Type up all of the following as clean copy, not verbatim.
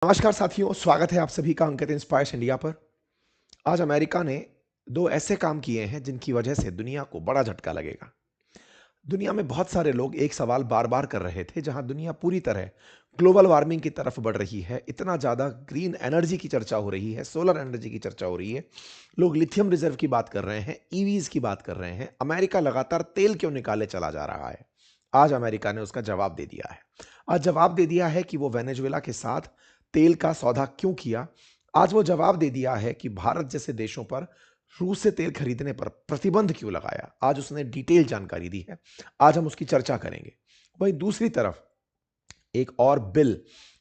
नमस्कार साथियों, स्वागत है आप सभी का अंकित इंस्पायर्स इंडिया पर। आज अमेरिका ने दो ऐसे काम किए हैं जिनकी वजह से दुनिया को बड़ा झटका लगेगा। दुनिया में बहुत सारे लोग एक सवाल बार-बार कर रहे थे, जहां दुनिया पूरी तरह ग्लोबल वार्मिंग की तरफ बढ़ रही है, इतना ज़्यादा ग्रीन एनर्जी की चर्चा हो रही है, सोलर एनर्जी की चर्चा हो रही है, लोग लिथियम रिजर्व की बात कर रहे हैं, ईवीज़ की बात कर रहे हैं, अमेरिका लगातार तेल क्यों निकाले चला जा रहा है? आज अमेरिका ने उसका जवाब दे दिया है। आज जवाब दे दिया है कि वो वेनेजुएला के साथ तेल का सौदा क्यों किया। आज वो जवाब दे दिया है कि भारत जैसे देशों पर रूस से तेल खरीदने पर प्रतिबंध क्यों लगाया। आज उसने डिटेल जानकारी दी है। आज हम उसकी चर्चा करेंगे। वहीं दूसरी तरफ एक और बिल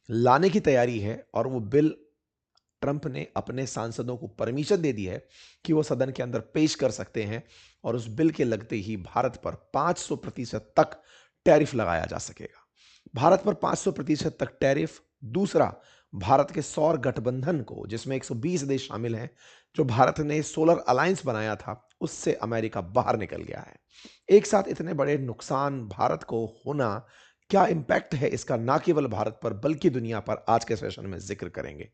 लाने की तैयारी है और वो बिल ट्रंप ने अपने सांसदों को परमिशन दे दी है कि वो सदन के अंदर पेश कर सकते हैं और उस बिल के लगते ही भारत पर 500% तक टैरिफ लगाया जा सकेगा। भारत पर 500% तक टैरिफ। दूसरा, भारत के सौर गठबंधन को, जिसमें 120 देश शामिल हैं, जो भारत ने सोलर अलायंस बनाया था, उससे अमेरिका बाहर निकल गया है। एक साथ इतने बड़े नुकसान भारत को होना, क्या इंपैक्ट है इसका, ना केवल भारत पर बल्कि दुनिया पर, आज के सेशन में जिक्र करेंगे।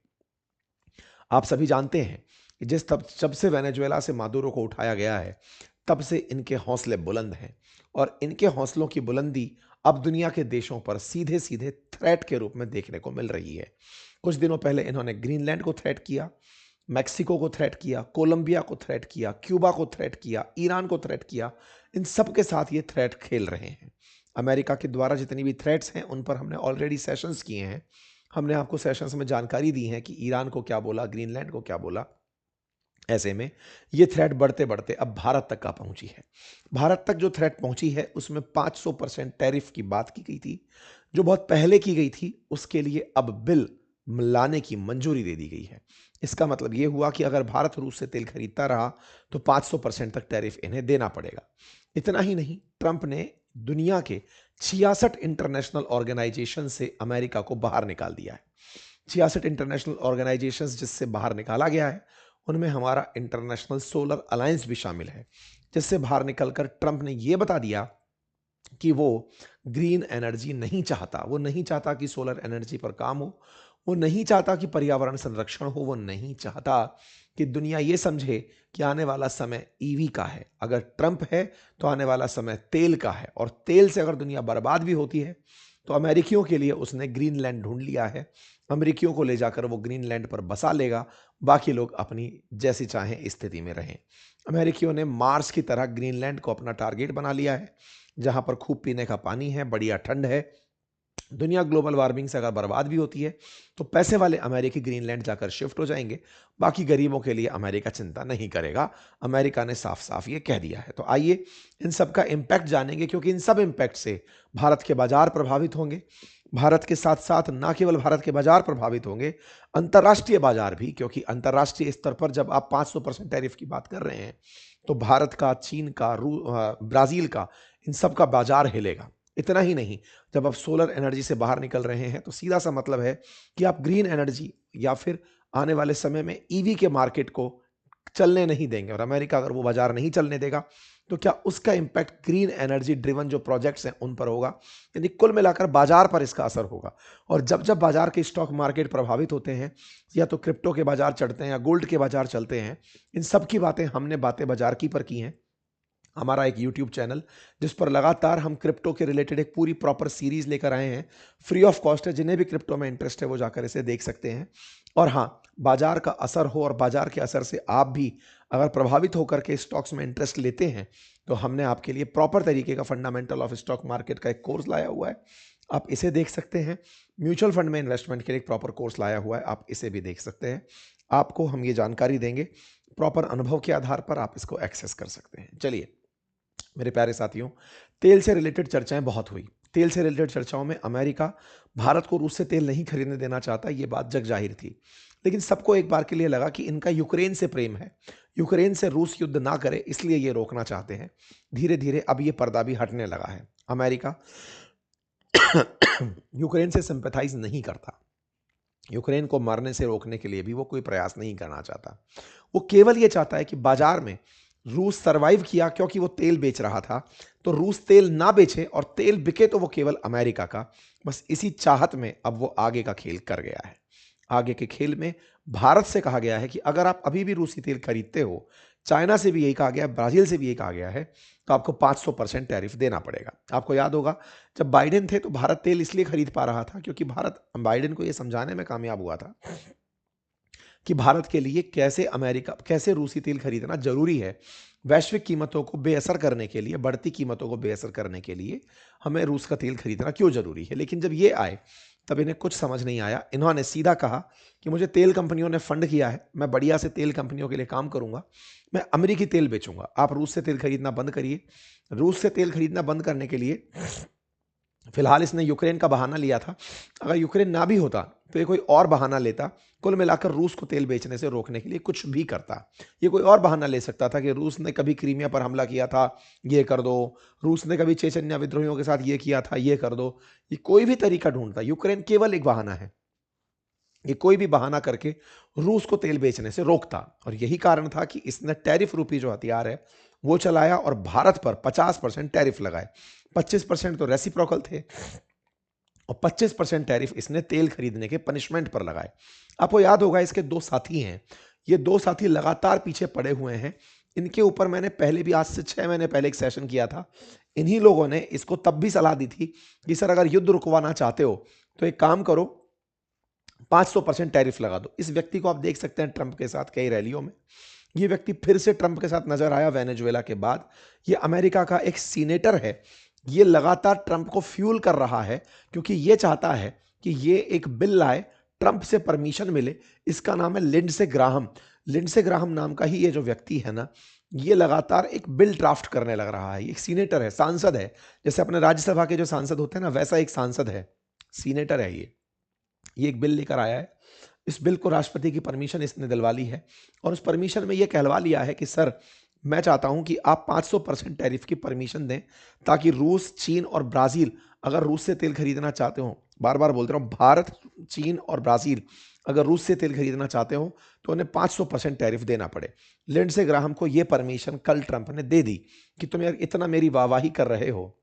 आप सभी जानते हैं कि जिस तब जब से वेनेजुएला से मादुरो को उठाया गया है, तब से इनके हौसले बुलंद हैं और इनके हौसलों की बुलंदी अब दुनिया के देशों पर सीधे सीधे थ्रेट के रूप में देखने को मिल रही है। कुछ दिनों पहले इन्होंने ग्रीनलैंड को थ्रेट किया, मैक्सिको को थ्रेट किया, कोलंबिया को थ्रेट किया, क्यूबा को थ्रेट किया, ईरान को थ्रेट किया। इन सब के साथ ये थ्रेट खेल रहे हैं। अमेरिका के द्वारा जितनी भी थ्रेट्स हैं, उन पर हमने ऑलरेडी सेशंस किए हैं। हमने आपको सेशंस में जानकारी दी है कि ईरान को क्या बोला, ग्रीनलैंड को क्या बोला। ऐसे में ये थ्रेट बढ़ते बढ़ते अब भारत तक का पहुंची है। भारत तक जो थ्रेट पहुंची है, उसमें 500% टैरिफ की बात की गई थी, जो बहुत पहले की गई थी। उसके लिए अब बिल लाने की मंजूरी दे दी गई है। इसका मतलब ये हुआ कि अगर भारत रूस से तेल खरीदता रहा तो 500% तक टैरिफ इन्हें देना पड़ेगा। इतना ही नहीं, ट्रंप ने दुनिया के 66 इंटरनेशनल ऑर्गेनाइजेशन से अमेरिका को बाहर निकाल दिया है। 66 इंटरनेशनल ऑर्गेनाइजेशंस जिससे बाहर निकाला गया है, उनमें हमारा इंटरनेशनल सोलर अलायंस भी शामिल है, जिससे बाहर निकलकर ट्रंप ने यह बता दिया कि वो ग्रीन एनर्जी नहीं चाहता। वो नहीं चाहता कि सोलर एनर्जी पर काम हो, वो नहीं चाहता कि पर्यावरण संरक्षण हो, वो नहीं चाहता कि दुनिया ये समझे कि आने वाला समय ईवी का है। अगर ट्रंप है तो आने वाला समय तेल का है, और तेल से अगर दुनिया बर्बाद भी होती है तो अमेरिकियों के लिए उसने ग्रीनलैंड ढूंढ लिया है। अमेरिकियों को ले जाकर वो ग्रीनलैंड पर बसा लेगा, बाकी लोग अपनी जैसी चाहें स्थिति में रहें। अमेरिकियों ने मार्स की तरह ग्रीनलैंड को अपना टारगेट बना लिया है, जहां पर खूब पीने का पानी है, बढ़िया ठंड है। दुनिया ग्लोबल वार्मिंग से अगर बर्बाद भी होती है तो पैसे वाले अमेरिकी ग्रीनलैंड जाकर शिफ्ट हो जाएंगे, बाकी गरीबों के लिए अमेरिका चिंता नहीं करेगा। अमेरिका ने साफ साफ ये कह दिया है। तो आइए इन सब का इंपैक्ट जानेंगे, क्योंकि इन सब इंपैक्ट से भारत के बाजार प्रभावित होंगे। भारत के साथ साथ ना केवल भारत के बाजार प्रभावित होंगे, अंतर्राष्ट्रीय बाजार भी, क्योंकि अंतर्राष्ट्रीय स्तर पर जब आप 500% टैरिफ की बात कर रहे हैं तो भारत का, चीन का, ब्राजील का, इन सब का बाजार हिलेगा। इतना ही नहीं, जब आप सोलर एनर्जी से बाहर निकल रहे हैं तो सीधा सा मतलब है कि आप ग्रीन एनर्जी या फिर आने वाले समय में ईवी के मार्केट को चलने नहीं देंगे। और अमेरिका अगर वो बाजार नहीं चलने देगा तो क्या उसका इंपैक्ट ग्रीन एनर्जी ड्रिवन जो प्रोजेक्ट्स हैं उन पर होगा। यानी कुल मिलाकर बाजार पर इसका असर होगा। और जब जब बाजार के स्टॉक मार्केट प्रभावित होते हैं, या तो क्रिप्टो के बाजार चढ़ते हैं या गोल्ड के बाजार चलते हैं, इन सब की बातें हमने बातें बाजार की पर की हैं। हमारा एक यूट्यूब चैनल, जिस पर लगातार हम क्रिप्टो के रिलेटेड एक पूरी प्रॉपर सीरीज लेकर आए हैं, फ्री ऑफ कॉस्ट है। जिन्हें भी क्रिप्टो में इंटरेस्ट है वो जाकर इसे देख सकते हैं। और हाँ, बाजार का असर हो और बाजार के असर से आप भी अगर प्रभावित होकर के स्टॉक्स में इंटरेस्ट लेते हैं, तो हमने आपके लिए प्रॉपर तरीके का फंडामेंटल ऑफ स्टॉक मार्केट का एक कोर्स लाया हुआ है, आप इसे देख सकते हैं। म्यूचुअल फंड में इन्वेस्टमेंट के लिए एक प्रॉपर कोर्स लाया हुआ है, आप इसे भी देख सकते हैं। आपको हम ये जानकारी देंगे, प्रॉपर अनुभव के आधार पर आप इसको एक्सेस कर सकते हैं। चलिए मेरे प्यारे साथियों, तेल से रिलेटेड चर्चाएं बहुत हुई। तेल से रिलेटेड चर्चाओं में अमेरिका भारत को रूस से तेल नहीं खरीदने देना चाहता, ये बात जग जाहिर थी। लेकिन सबको एक बार के लिए लगा कि इनका यूक्रेन से प्रेम है, यूक्रेन से रूस युद्ध ना करे, इसलिए ये रोकना चाहते हैं। धीरे धीरे अब ये पर्दा भी हटने लगा है। अमेरिका यूक्रेन से सिंपैथाइज नहीं करता। यूक्रेन को मरने से रोकने के लिए भी वो कोई प्रयास नहीं करना चाहता। वो केवल ये चाहता है कि बाजार में रूस सरवाइव किया, क्योंकि वो तेल बेच रहा था, तो रूस तेल ना बेचे और तेल बिके तो वो केवल अमेरिका का। बस इसी चाहत में अब वो आगे का खेल कर गया है। आगे के खेल में भारत से कहा गया है कि अगर आप अभी भी रूसी तेल खरीदते हो, चाइना से भी यही कहा गया है, ब्राजील से भी यही कहा गया है, तो आपको 500% टैरिफ देना पड़ेगा। आपको याद होगा जब बाइडेन थे तो भारत तेल इसलिए खरीद पा रहा था क्योंकि भारत बाइडेन को यह समझाने में कामयाब हुआ था कि भारत के लिए कैसे रूसी तेल खरीदना जरूरी है। वैश्विक कीमतों को बेअसर करने के लिए, बढ़ती कीमतों को बेअसर करने के लिए हमें रूस का तेल खरीदना क्यों जरूरी है। लेकिन जब ये आए तब इन्हें कुछ समझ नहीं आया। इन्होंने सीधा कहा कि मुझे तेल कंपनियों ने फंड किया है, मैं बढ़िया से तेल कंपनियों के लिए काम करूंगा, मैं अमेरिकी तेल बेचूंगा, आप रूस से तेल खरीदना बंद करिए। रूस से तेल खरीदना बंद करने के लिए फिलहाल इसने यूक्रेन का बहाना लिया था। अगर यूक्रेन ना भी होता तो ये कोई और बहाना लेता, कुल मिलाकर रूस को तेल बेचने से रोकने के लिए कुछ भी करता। ये कोई और बहाना ले सकता था कि रूस ने कभी क्रीमिया पर हमला किया था, ये कर दो, रूस ने कभी चेचन्या विद्रोहियों के साथ ये किया था, ये कर दो। ये कोई भी तरीका ढूंढता, यूक्रेन केवल एक बहाना है, ये कोई भी बहाना करके रूस को तेल बेचने से रोकता। और यही कारण था कि इसने टैरिफ रूपी जो हथियार है वो चलाया और भारत पर 50% टैरिफ लगाए। 25% तो रेसिप्रोकल थे और 25% टैरिफ इसने तेल खरीदने के पनिशमेंट पर लगाए। आपको याद होगा इसके दो साथी हैं, ये दो साथी लगातार पीछे पड़े हुए हैं। इनके ऊपर मैंने पहले भी आज से 6 महीने पहले एक सेशन किया था। इन्हीं लोगों ने इसको तब भी सलाह दी थी कि सर अगर युद्ध रुकवाना चाहते हो तो एक काम करो, 500% टैरिफ लगा दो। इस व्यक्ति को आप देख सकते हैं ट्रंप के साथ कई रैलियों में। ये व्यक्ति फिर से ट्रंप के साथ नजर आया वेनेजुएला के बाद। ये अमेरिका का एक सीनेटर है। ये लगातार ट्रंप को फ्यूल कर रहा है क्योंकि ये चाहता है कि ये एक बिल लाए, ट्रंप से परमिशन मिले। इसका नाम है लिंडसे ग्राहम। लिंडसे ग्राहम नाम का ही ये जो व्यक्ति है ना, ये लगातार एक बिल ड्राफ्ट करने लग रहा है। ये एक सीनेटर है, सांसद है। जैसे अपने राज्यसभा के जो सांसद होते हैं ना, वैसा एक सांसद है, सीनेटर है ये एक बिल लेकर आया है। इस बिल को राष्ट्रपति की परमिशन इसने दिलवा ली है और उस परमिशन में यह कहलवा लिया है कि सर मैं चाहता हूं कि आप 500% टैरिफ की परमिशन दें ताकि रूस, चीन और ब्राजील अगर रूस से तेल खरीदना चाहते हो, बार बार बोलते रहा हूं, भारत, चीन और ब्राजील अगर रूस से तेल खरीदना चाहते हो तो उन्हें 500% टैरिफ देना पड़े। लिंडसे ग्राहम को यह परमिशन कल ट्रंप ने दे दी कि तुम यार इतना मेरी वाहवाही कर रहे हो,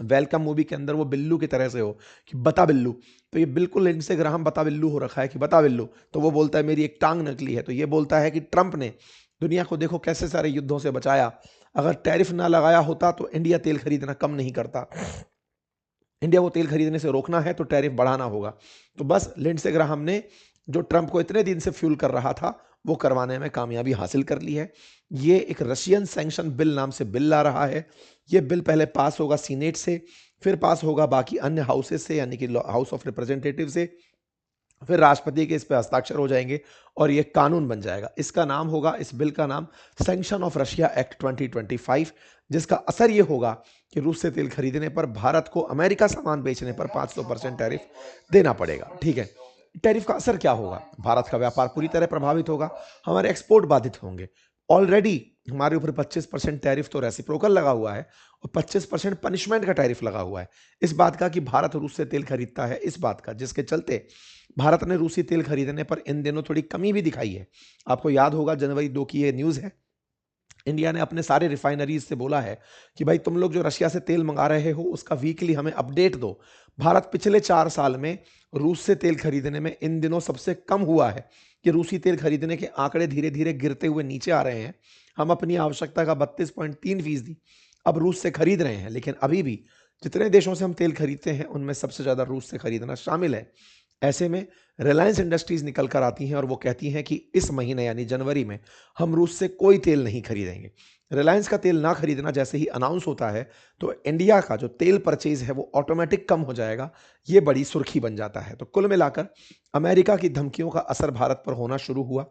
वेलकम मूवी के अंदर वो बिल्लू की तरह से हो कि बता बिल्लू, तो ये बिल्कुल लिंडसे ग्राहम बता बिल्लू हो रखा है कि बता बिल्लू। तो वो बोलता है मेरी एक टांग निकली है, तो ये बोलता है कि ट्रंप ने दुनिया को देखो कैसे सारे युद्धों से बचाया, अगर टैरिफ ना लगाया होता तो इंडिया तेल खरीदना कम नहीं करता, इंडिया को तेल खरीदने से रोकना है तो टैरिफ बढ़ाना होगा। तो बस लिंडसे ग्राहम ने जो ट्रंप को इतने दिन से फ्यूल कर रहा था वो करवाने में कामयाबी हासिल कर ली है। ये एक रशियन सैंक्शन बिल नाम से बिल ला रहा है। ये बिल पहले पास होगा सीनेट से, फिर पास होगा बाकी अन्य हाउसेस से, यानी कि हाउस ऑफ रिप्रेजेंटेटिव से, फिर राष्ट्रपति के इस पे हस्ताक्षर हो जाएंगे और ये कानून बन जाएगा। इसका नाम होगा, इस बिल का नाम सैंक्शन ऑफ रशिया एक्ट 2025, जिसका असर ये होगा कि रूस से तेल खरीदने पर भारत को अमेरिका सामान बेचने पर 500% टैरिफ देना पड़ेगा। ठीक है, टैरिफ का असर क्या होगा? भारत का व्यापार पूरी तरह प्रभावित होगा, हमारे एक्सपोर्ट बाधित होंगे। ऑलरेडी हमारे ऊपर 25% टैरिफ तो रेसिप्रोकल लगा हुआ है और 25% पनिशमेंट का टैरिफ लगा हुआ है। इस बात का कि भारत रूस से तेल खरीदता है, इस बात का, जिसके चलते भारत ने रूसी तेल खरीदने पर इन दिनों थोड़ी कमी भी दिखाई है। आपको याद होगा जनवरी 2 की ये न्यूज़ है, इंडिया ने अपने सारे रिफाइनरीज से बोला है कि भाई तुम लोग जो रशिया से तेल मंगा रहे हो उसका वीकली हमें अपडेट दो। भारत पिछले 4 साल में रूस से तेल खरीदने में इन दिनों सबसे कम हुआ है कि रूसी तेल खरीदने के आंकड़े धीरे धीरे गिरते हुए नीचे आ रहे हैं। हम अपनी आवश्यकता का 32.3% अब रूस से खरीद रहे हैं, लेकिन अभी भी जितने देशों से हम तेल खरीदते हैं उनमें सबसे ज्यादा रूस से खरीदना शामिल है। ऐसे में रिलायंस इंडस्ट्रीज निकल कर आती हैं और वो कहती हैं कि इस महीने यानी जनवरी में हम रूस से कोई तेल नहीं खरीदेंगे। रिलायंस का तेल ना खरीदना जैसे ही अनाउंस होता है तो इंडिया का जो तेल परचेज है वो ऑटोमेटिक कम हो जाएगा। ये बड़ी सुर्खी बन जाता है। तो कुल मिलाकर अमेरिका की धमकियों का असर भारत पर होना शुरू हुआ।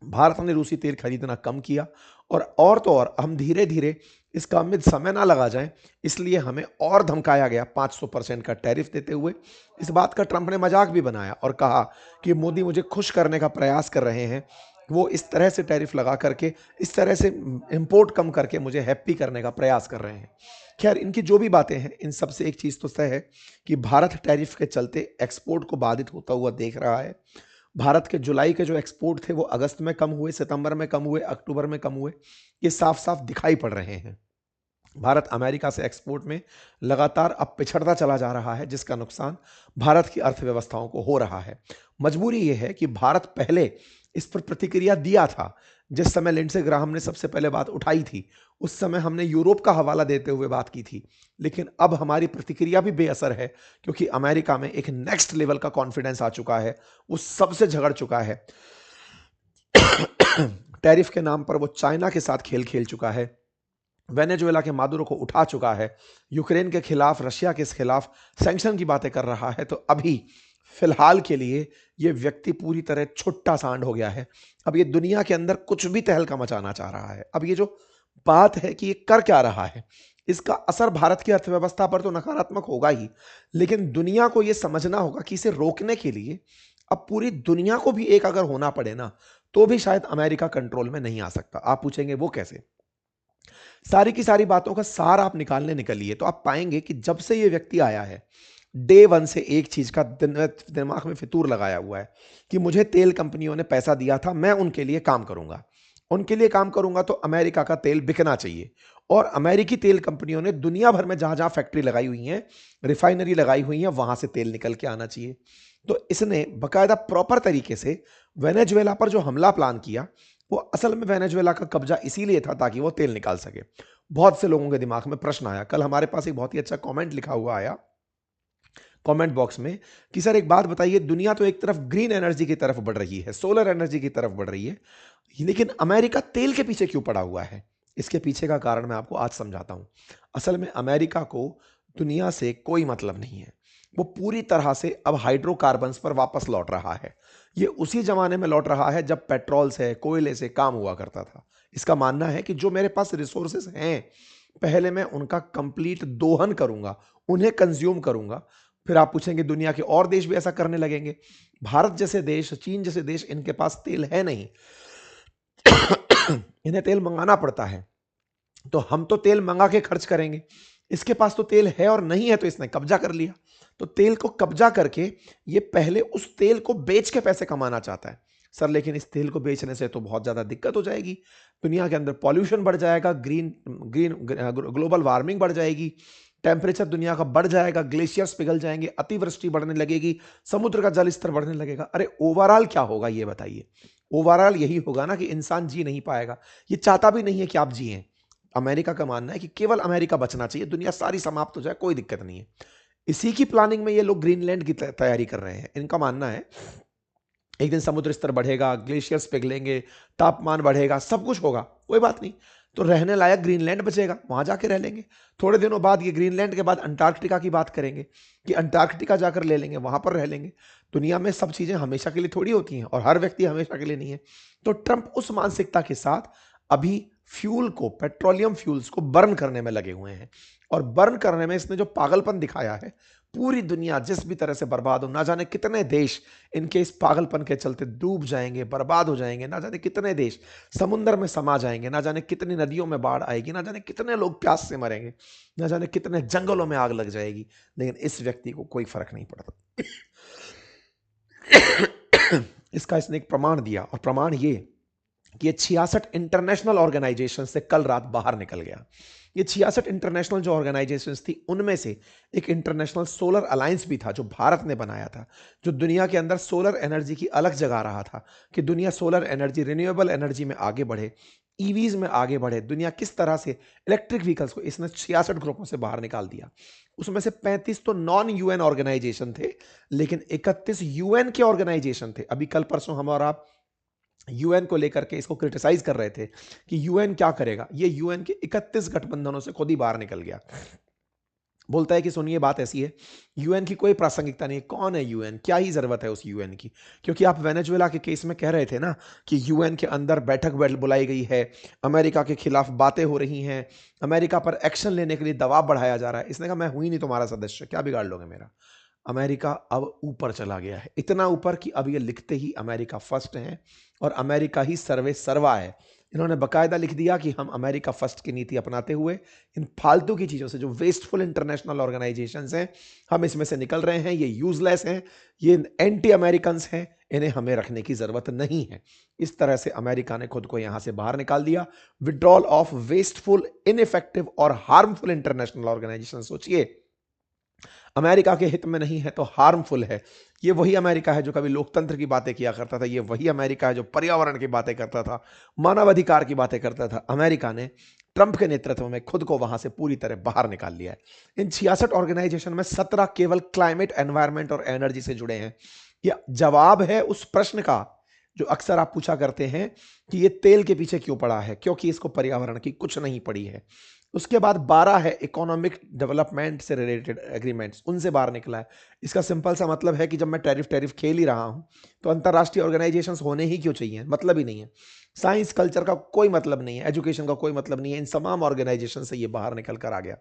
भारत ने रूसी तेल खरीदना कम किया और तो और हम धीरे धीरे इस काम में समय ना लगा जाए, इसलिए हमें और धमकाया गया 500% का टैरिफ देते हुए। इस बात का ट्रंप ने मजाक भी बनाया और कहा कि मोदी मुझे खुश करने का प्रयास कर रहे हैं, वो इस तरह से टैरिफ लगा करके, इस तरह से इंपोर्ट कम करके मुझे हैप्पी करने का प्रयास कर रहे हैं। खैर, इनकी जो भी बातें हैं, इन सब से एक चीज तो तय है कि भारत टैरिफ के चलते एक्सपोर्ट को बाधित होता हुआ देख रहा है। भारत के जुलाई के जो एक्सपोर्ट थे वो अगस्त में कम हुए, सितंबर में कम हुए, अक्टूबर में कम हुए, ये साफ साफ दिखाई पड़ रहे हैं। भारत अमेरिका से एक्सपोर्ट में लगातार अब पिछड़ता चला जा रहा है, जिसका नुकसान भारत की अर्थव्यवस्थाओं को हो रहा है। मजबूरी यह है कि भारत पहले इस पर प्रतिक्रिया दिया था। जिस समय लिंडसे ग्राहम ने सबसे पहले बात उठाई थी, उस समय हमने यूरोप का हवाला देते हुए बात की थी। लेकिन अब हमारी प्रतिक्रिया भी बेअसर है, क्योंकि अमेरिका में एक नेक्स्ट लेवल का कॉन्फिडेंस आ चुका है। वो सबसे झगड़ चुका है। टैरिफ के नाम पर वो चाइना के साथ खेल खेल चुका है। वेनेजुएला के मादुरो को उठा चुका है। यूक्रेन के खिलाफ, रशिया के खिलाफ सैंक्शन की बातें कर रहा है। तो अभी फिलहाल के लिए ये व्यक्ति पूरी तरह छुट्टा सांड हो गया है। अब ये दुनिया के अंदर कुछ भी तहलका मचाना चाह रहा है। अब ये जो बात है कि ये कर क्या रहा है, इसका असर भारत की अर्थव्यवस्था पर तो नकारात्मक होगा ही, लेकिन दुनिया को यह समझना होगा कि इसे रोकने के लिए अब पूरी दुनिया को भी एक अगर होना पड़े ना, तो भी शायद अमेरिका कंट्रोल में नहीं आ सकता। आप पूछेंगे वो कैसे? सारी की सारी बातों का सार आप निकालने निकलिए तो आप पाएंगे कि जब से ये व्यक्ति आया है, डे वन से एक चीज का दिमाग में फितूर लगाया हुआ है कि मुझे तेल कंपनियों ने पैसा दिया था, मैं उनके लिए काम करूंगा। उनके लिए काम करूंगा तो अमेरिका का तेल बिकना चाहिए। और अमेरिकी तेल कंपनियों ने दुनिया भर में जहां जहां फैक्ट्री लगाई हुई है, रिफाइनरी लगाई हुई है, वहां से तेल निकल के आना चाहिए। तो इसने बकायदा प्रॉपर तरीके से वेनेजुएला पर जो हमला प्लान किया, वो असल में वेनेजुएला का कब्जा इसीलिए था ताकि वो तेल निकाल सके। बहुत से लोगों के दिमाग में प्रश्न आया। कल हमारे पास एक बहुत ही अच्छा कमेंट लिखा हुआ आया कमेंट बॉक्स में कि सर एक बात बताइए, दुनिया तो एक तरफ ग्रीन एनर्जी की तरफ बढ़ रही है, सोलर एनर्जी की तरफ बढ़ रही है, लेकिन अमेरिका तेल के पीछे क्यों पड़ा हुआ है? इसके पीछे का कारण मैं आपको आज समझाता हूं। असल में अमेरिका को दुनिया से कोई मतलब नहीं है। वो पूरी तरह से अब हाइड्रोकार्बन्स पर वापस लौट रहा है। ये उसी जमाने में लौट रहा है जब पेट्रोल से, कोयले से काम हुआ करता था। इसका मानना है कि जो मेरे पास रिसोर्सेस हैं, पहले मैं उनका कंप्लीट दोहन करूंगा, उन्हें कंज्यूम करूंगा। फिर आप पूछेंगे दुनिया के और देश भी ऐसा करने लगेंगे। भारत जैसे देश, चीन जैसे देश, इनके पास तेल है नहीं। इन्हें तेल मंगाना पड़ता है। तो हम तो तेल मंगा के खर्च करेंगे। इसके पास तो तेल है और नहीं है, तो इसने कब्जा कर लिया। तो तेल को कब्जा करके ये पहले उस तेल को बेच के पैसे कमाना चाहता है। सर लेकिन इस तेल को बेचने से तो बहुत ज्यादा दिक्कत हो जाएगी। दुनिया के अंदर पॉल्यूशन बढ़ जाएगा, ग्रीन ग्रीन ग्लोबल वार्मिंग बढ़ जाएगी, टेम्परेचर दुनिया का बढ़ जाएगा, ग्लेशियर्स पिघल जाएंगे, अतिवृष्टि बढ़ने लगेगी, समुद्र का जल स्तर बढ़ने लगेगा। अरे ओवरऑल क्या होगा ये बताइए? ओवरऑल यही होगा ना कि इंसान जी नहीं पाएगा। ये चाहता भी नहीं है कि आप जिए। अमेरिका का मानना है कि केवल अमेरिका बचना चाहिए, दुनिया सारी समाप्त हो जाए, कोई दिक्कत नहीं है। इसी की प्लानिंग में ये लोग ग्रीनलैंड की तैयारी कर रहे हैं। इनका मानना है एक दिन समुद्र स्तर बढ़ेगा, ग्लेशियर्स पिघलेंगे, तापमान बढ़ेगा, सब कुछ होगा, कोई बात नहीं, तो रहने लायक ग्रीनलैंड बचेगा, वहां जाके रह लेंगे। थोड़े दिनों बाद ये ग्रीनलैंड के बाद अंटार्कटिका की बात करेंगे कि अंटार्कटिका जाकर ले लेंगे, वहां पर रह लेंगे। दुनिया में सब चीजें हमेशा के लिए थोड़ी होती हैं और हर व्यक्ति हमेशा के लिए नहीं है। तो ट्रंप उस मानसिकता के साथ अभी फ्यूल को, पेट्रोलियम फ्यूल्स को बर्न करने में लगे हुए हैं। और बर्न करने में इसने जो पागलपन दिखाया है, पूरी दुनिया जिस भी तरह से बर्बाद हो, ना जाने कितने देश इनके इस पागलपन के चलते डूब जाएंगे, बर्बाद हो जाएंगे, ना जाने कितने देश समुद्र में समा जाएंगे, ना जाने कितनी नदियों में बाढ़ आएगी, ना जाने कितने लोग प्यास से मरेंगे, ना जाने कितने जंगलों में आग लग जाएगी, लेकिन इस व्यक्ति को कोई फर्क नहीं पड़ता। इसका इसने एक प्रमाण दिया, और प्रमाण ये कि ये 66 इंटरनेशनल ऑर्गेनाइजेशन से कल रात बाहर निकल गया। ये 66 इंटरनेशनल जो ऑर्गेनाइजेशंस थी, उनमें से एक इंटरनेशनल सोलर अलायंस भी था जो भारत ने बनाया था, जो दुनिया के अंदर सोलर एनर्जी की अलग जगा रहा था कि दुनिया सोलर एनर्जी, रिन्यूएबल एनर्जी में आगे बढ़े, ईवीज में आगे बढ़े, दुनिया किस तरह से इलेक्ट्रिक व्हीकल्स को, इसने 66 ग्रुपों से बाहर निकाल दिया। उसमें से 35 तो नॉन यूएन ऑर्गेनाइजेशन थे, लेकिन 31 यूएन के ऑर्गेनाइजेशन थे। अभी कल परसों हम और आप यूएन को लेकर के इसको क्रिटिसाइज कर रहे थे कि यूएन क्या करेगा। ये यूएन के 31 गठबंधनों से खुद ही बाहर निकल गया। बोलता है कि सुनिए बात ऐसी है, यूएन की कोई प्रासंगिकता नहीं है। कौन है यूएन? क्या ही जरूरत है उस यूएन की? क्योंकि आप वेनेजुएला के केस में कह रहे थे ना कि यूएन के अंदर बैठक बुलाई गई है, अमेरिका के खिलाफ बातें हो रही हैं, अमेरिका पर एक्शन लेने के लिए दबाव बढ़ाया जा रहा है। इसने कहा मैं हुई नहीं तुम्हारा सदस्य, क्या बिगाड़ लोगे मेरा? अमेरिका अब ऊपर चला गया है, इतना ऊपर कि अब ये लिखते ही अमेरिका फर्स्ट है और अमेरिका ही सर्वे सर्वा है। इन्होंने बकायदा लिख दिया कि हम अमेरिका फर्स्ट की नीति अपनाते हुए इन फालतू की चीज़ों से, जो वेस्टफुल इंटरनेशनल ऑर्गेनाइजेशंस हैं, हम इसमें से निकल रहे हैं, ये यूजलेस हैं, ये एंटी अमेरिकन्स हैं, इन्हें हमें रखने की ज़रूरत नहीं है। इस तरह से अमेरिका ने खुद को यहाँ से बाहर निकाल दिया। विड्रॉल ऑफ वेस्टफुल, इनइफेक्टिव और हार्मफुल इंटरनेशनल ऑर्गेनाइजेशन। सोचिए, अमेरिका के हित में नहीं है तो हार्मफुल है। ये वही अमेरिका है जो कभी लोकतंत्र की बातें किया करता था, ये वही अमेरिका है जो पर्यावरण की बातें करता था, मानवाधिकार की बातें करता था। अमेरिका ने ट्रंप के नेतृत्व में खुद को वहां से पूरी तरह बाहर निकाल लिया है। इन 66 ऑर्गेनाइजेशन में 17 केवल क्लाइमेट, एनवायरमेंट और एनर्जी से जुड़े हैं। यह जवाब है उस प्रश्न का जो अक्सर आप पूछा करते हैं कि ये तेल के पीछे क्यों पड़ा है, क्योंकि इसको पर्यावरण की कुछ नहीं पड़ी है। उसके बाद 12 है इकोनॉमिक डेवलपमेंट से रिलेटेड एग्रीमेंट्स, उनसे बाहर निकला है। इसका सिंपल सा मतलब है कि जब मैं टैरिफ खेल ही रहा हूं तो अंतरराष्ट्रीय ऑर्गेनाइजेशंस होने ही क्यों चाहिए, मतलब ही नहीं है। साइंस कल्चर का कोई मतलब नहीं है, एजुकेशन का कोई मतलब नहीं है, इन तमाम ऑर्गेनाइजेशन से ये बाहर निकल कर आ गया।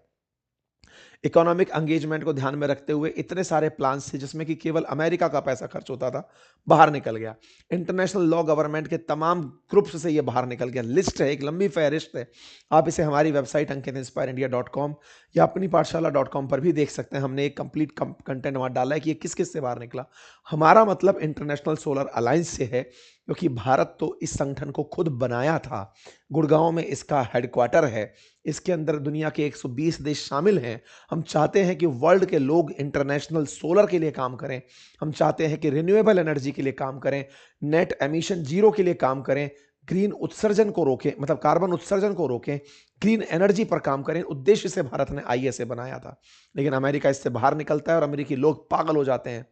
इकोनॉमिक एंगेजमेंट को ध्यान में रखते हुए इतने सारे प्लान्स थे जिसमें कि केवल अमेरिका का पैसा खर्च होता था, बाहर निकल गया। इंटरनेशनल लॉ गवर्नमेंट के तमाम ग्रुप्स से ये बाहर निकल गया। लिस्ट है, एक लंबी फहरिस्त है। आप इसे हमारी वेबसाइट अंकित-inspireindia.com या अपनी पाठशाला.com पर भी देख सकते हैं। हमने एक कंप्लीट कंटेंट वहां डाला है कि ये किस किस से बाहर निकला। हमारा मतलब इंटरनेशनल सोलर अलायंस से है, क्योंकि भारत तो इस संगठन को खुद बनाया था। गुड़गांव में इसका हेडक्वार्टर है। इसके अंदर दुनिया के 120 देश शामिल हैं। हम चाहते हैं कि वर्ल्ड के लोग इंटरनेशनल सोलर के लिए काम करें। हम चाहते हैं कि रिन्यूएबल एनर्जी के लिए काम करें, नेट एमिशन जीरो के लिए काम करें, ग्रीन उत्सर्जन को रोकें, मतलब कार्बन उत्सर्जन को रोकें, ग्रीन एनर्जी पर काम करें। उद्देश्य से भारत ने आईएसए बनाया था, लेकिन अमेरिका इससे बाहर निकलता है और अमेरिकी लोग पागल हो जाते हैं,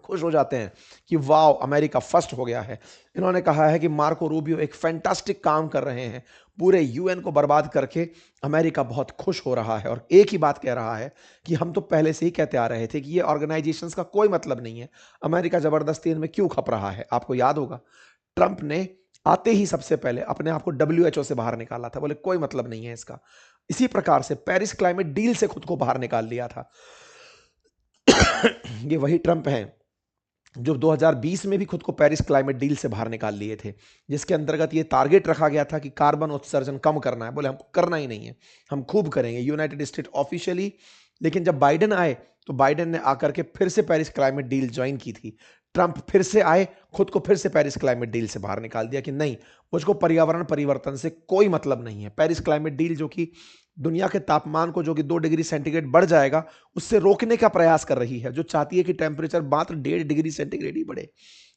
खुश हो जाते हैं कि वाओ, अमेरिका फर्स्ट हो गया है। इन्होंने कहा है कि मार्को रूबियो एक फैंटास्टिक काम कर रहे हैं, पूरे यूएन को बर्बाद करके अमेरिका बहुत खुश हो रहा है। और एक ही बात कह रहा है कि हम तो पहले से ही कहते आ रहे थे कि ये ऑर्गेनाइजेशंस का कोई मतलब नहीं है, अमेरिका जबरदस्ती इनमें क्यों खप रहा है। आपको याद होगा, ट्रंप ने आते ही सबसे पहले अपने आप को डब्ल्यूएचओ से बाहर निकाला था, बोले कोई मतलब नहीं है इसका। इसी प्रकार से पेरिस क्लाइमेट डील से खुद को बाहर निकाल लिया था। ये वही ट्रंप हैं जो 2020 में भी खुद को पेरिस क्लाइमेट डील से बाहर निकाल लिए थे, जिसके अंतर्गत ये टारगेट रखा गया था कि कार्बन उत्सर्जन कम करना है। बोले हमको करना ही नहीं है, हम खूब करेंगे, यूनाइटेड स्टेट ऑफिशियली। लेकिन जब बाइडेन आए तो बाइडेन ने आकर के फिर से पेरिस क्लाइमेट डील ज्वाइन की थी। ट्रंप फिर से आए, खुद को फिर से पेरिस क्लाइमेट डील से बाहर निकाल दिया कि नहीं, मुझको पर्यावरण परिवर्तन से कोई मतलब नहीं है। पेरिस क्लाइमेट डील जो कि दुनिया के तापमान को, जो कि 2 डिग्री सेंटीग्रेड बढ़ जाएगा, उससे रोकने का प्रयास कर रही है, जो चाहती है कि टेम्परेचर मात्र 1.5 डिग्री सेंटीग्रेड ही बढ़े।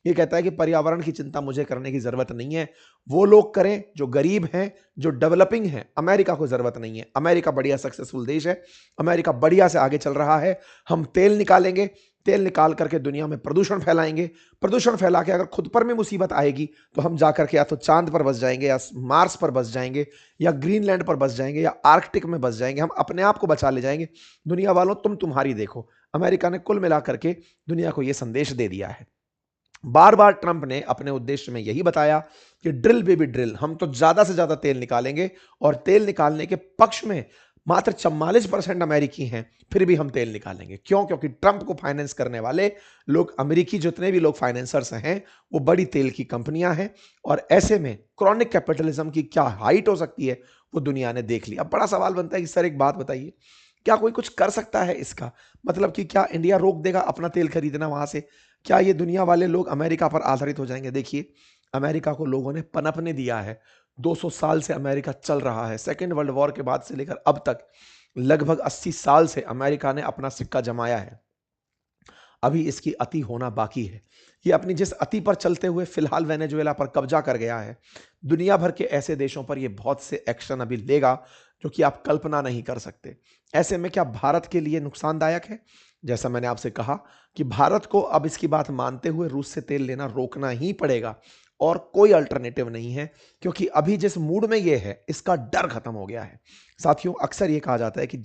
ये कहता है कि पर्यावरण की चिंता मुझे करने की जरूरत नहीं है, वो लोग करें जो गरीब हैं, जो डेवलपिंग हैं। अमेरिका को जरूरत नहीं है, अमेरिका बढ़िया सक्सेसफुल देश है, अमेरिका बढ़िया से आगे चल रहा है। हम तेल निकालेंगे, तेल निकाल करके दुनिया में प्रदूषण फैलाएंगे, प्रदूषण फैला के अगर खुद पर में मुसीबत आएगी तो हम जाकर के या तो चांद पर बस जाएंगे, या मार्स पर बस जाएंगे, या ग्रीनलैंड पर बस जाएंगे, या आर्कटिक में बस जाएंगे। हम अपने आप को बचा ले जाएंगे। दुनिया वालों, तुम तुम्हारी देखो। अमेरिका ने कुल मिलाकर के दुनिया को यह संदेश दे दिया है। बार बार ट्रंप ने अपने उद्देश्य में यही बताया कि ड्रिल बेबी ड्रिल, हम तो ज्यादा से ज्यादा तेल निकालेंगे, और तेल निकालने के पक्ष में मात्र 44% अमेरिकी हैं, फिर भी हम तेल निकालेंगे। क्यों? क्योंकि ट्रंप को फाइनेंस करने वाले लोग, अमेरिकी जितने भी लोग फाइनेंसर्स हैं, वो बड़ी तेल की कंपनियां हैं। और ऐसे में क्रॉनिक कैपिटलिज्म की क्या हाइट हो सकती है, वो दुनिया ने देख ली। अब बड़ा सवाल बनता है कि सर एक बात बताइए, क्या कोई कुछ कर सकता है इसका? मतलब कि क्या इंडिया रोक देगा अपना तेल खरीदना वहां से? क्या ये दुनिया वाले लोग अमेरिका पर आधारित हो जाएंगे? देखिए, अमेरिका को लोगों ने पनपने दिया है। 200 साल से अमेरिका चल रहा है। सेकेंड वर्ल्ड वॉर के बाद से लेकर अब तक लगभग 80 साल से अमेरिका ने अपना सिक्का जमाया है। अभी इसकी अति होना बाकी है। ये अपनी जिस अति पर चलते हुए फिलहाल वेनेजुएला पर कब्जा कर गया है, दुनिया भर के ऐसे देशों पर ये बहुत से एक्शन अभी लेगा जो कि आप कल्पना नहीं कर सकते। ऐसे में क्या भारत के लिए नुकसानदायक है? जैसा मैंने आपसे कहा कि भारत को अब इसकी बात मानते हुए रूस से तेल लेना रोकना ही पड़ेगा, और कोई अल्टरनेटिव नहीं है। क्योंकि अभी जिस मूड में ये है, इसका डर खत्म हो गया है। साथियों, अक्सर ये कहा जाता है कि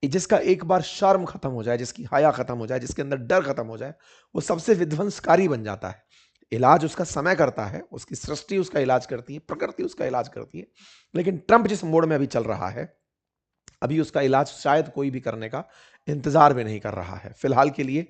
जिसका एक बार शर्म खत्म हो जाए, जिसकी हया खत्म हो जाए, जिसके अंदर डर खत्म हो जाए, वो सबसे विध्वंसकारी बन जाता है। इलाज उसका समय करता है, उसकी सृष्टि उसका इलाज करती है, प्रकृति उसका इलाज करती है। लेकिन ट्रंप जिस मोड में अभी चल रहा है, अभी उसका इलाज शायद कोई भी करने का इंतजार भी नहीं कर रहा है। फिलहाल के लिए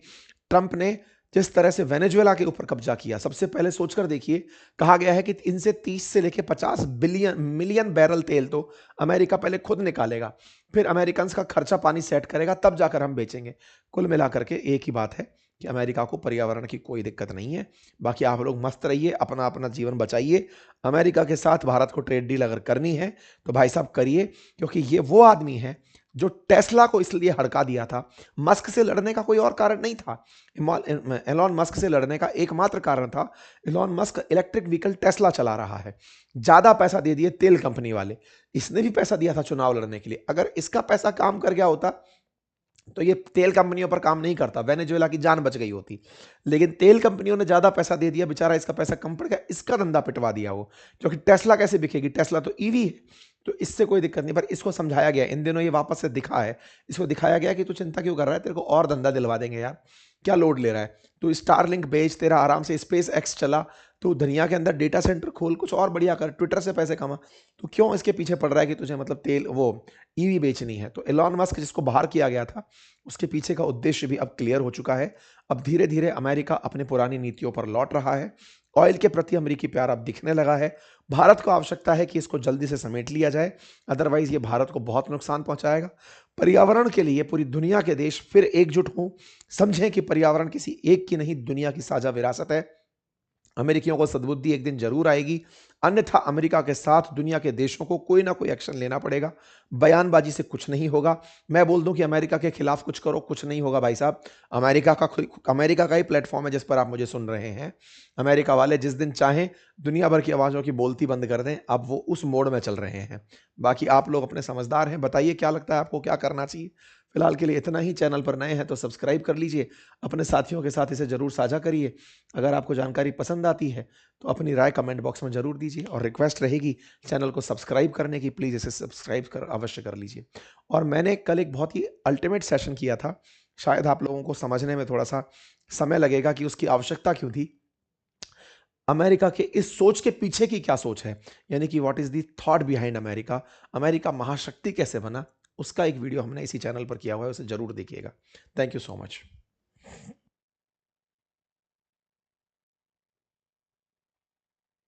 ट्रंप ने जिस तरह से वेनेजुएला के ऊपर कब्जा किया, सबसे पहले सोचकर देखिए, कहा गया है कि इनसे 30 से लेके 50 बिलियन मिलियन बैरल तेल तो अमेरिका पहले खुद निकालेगा, फिर अमेरिकन का खर्चा पानी सेट करेगा, तब जाकर हम बेचेंगे। कुल मिलाकर के एक ही बात है कि अमेरिका को पर्यावरण की कोई दिक्कत नहीं है। बाकी आप लोग मस्त रहिए, अपना अपना जीवन बचाइए। अमेरिका के साथ भारत को ट्रेड डील अगर करनी है तो भाई साहब करिए, क्योंकि ये वो आदमी है जो टेस्ला को इसलिए हड़का दिया था। मस्क से लड़ने का कोई और कारण नहीं था। एलॉन मस्क से लड़ने का एकमात्र कारण था, Elon Musk electric vehicle Tesla चला रहा है, ज्यादा पैसा दे दिए तेल कंपनी वाले। इसने भी पैसा दिया था चुनाव लड़ने के लिए। अगर इसका पैसा काम कर गया होता तो ये तेल कंपनियों पर काम नहीं करता, वेनेजुएला की जान बच गई होती। लेकिन तेल कंपनियों ने ज्यादा पैसा दे दिया, बेचारा इसका पैसा कम पड़ गया, इसका धंधा पिटवा दिया वो। क्योंकि टेस्ला कैसे बिकेगी, टेस्ला तो ईवी है, तो इससे कोई दिक्कत नहीं। पर इसको समझाया गया, इन दिनों ये वापस से दिखा है, इसको दिखाया गया कि तू चिंता क्यों कर रहा है, तेरे को और धंधा दिलवा देंगे यार, क्या लोड ले रहा है तू, स्टारलिंक बेच, तेरा आराम से स्पेस एक्स चला, तू दुनिया के अंदर डेटा सेंटर खोल, कुछ और बढ़िया कर, ट्विटर से पैसे कमा, तो क्यों इसके पीछे पड़ रहा है कि तुझे मतलब तेल वो ईवी बेचनी है। तो एलॉन मस्क जिसको बाहर किया गया था, उसके पीछे का उद्देश्य भी अब क्लियर हो चुका है। अब धीरे धीरे अमेरिका अपने पुरानी नीतियों पर लौट रहा है। ऑयल के प्रति अमेरिकी प्यार अब दिखने लगा है। भारत को आवश्यकता है कि इसको जल्दी से समेट लिया जाए, अदरवाइज ये भारत को बहुत नुकसान पहुंचाएगा। पर्यावरण के लिए पूरी दुनिया के देश फिर एकजुट हों, समझें कि पर्यावरण किसी एक की नहीं, दुनिया की साझा विरासत है। अमेरिकियों को सद्बुद्धि एक दिन जरूर आएगी, अन्यथा अमेरिका के साथ दुनिया के देशों को कोई ना कोई एक्शन लेना पड़ेगा। बयानबाजी से कुछ नहीं होगा। मैं बोल दूं कि अमेरिका के खिलाफ कुछ करो, कुछ नहीं होगा भाई साहब। अमेरिका का ही प्लेटफॉर्म है जिस पर आप मुझे सुन रहे हैं। अमेरिका वाले जिस दिन चाहें दुनिया भर की आवाजों की बोलती बंद कर दें, अब वो उस मोड में चल रहे हैं। बाकी आप लोग अपने समझदार हैं, बताइए क्या लगता है आपको, क्या करना चाहिए। फिलहाल के लिए इतना ही। चैनल पर नए हैं तो सब्सक्राइब कर लीजिए, अपने साथियों के साथ इसे जरूर साझा करिए। अगर आपको जानकारी पसंद आती है तो अपनी राय कमेंट बॉक्स में जरूर दीजिए, और रिक्वेस्ट रहेगी चैनल को सब्सक्राइब करने की, प्लीज़ इसे सब्सक्राइब कर अवश्य कर लीजिए। और मैंने कल एक बहुत ही अल्टीमेट सेशन किया था, शायद आप लोगों को समझने में थोड़ा सा समय लगेगा कि उसकी आवश्यकता क्यों थी। अमेरिका के इस सोच के पीछे की क्या सोच है, यानी कि what is the thought behind America, America महाशक्ति कैसे बना, उसका एक वीडियो हमने इसी चैनल पर किया हुआ है, उसे जरूर देखिएगा। Thank you so much.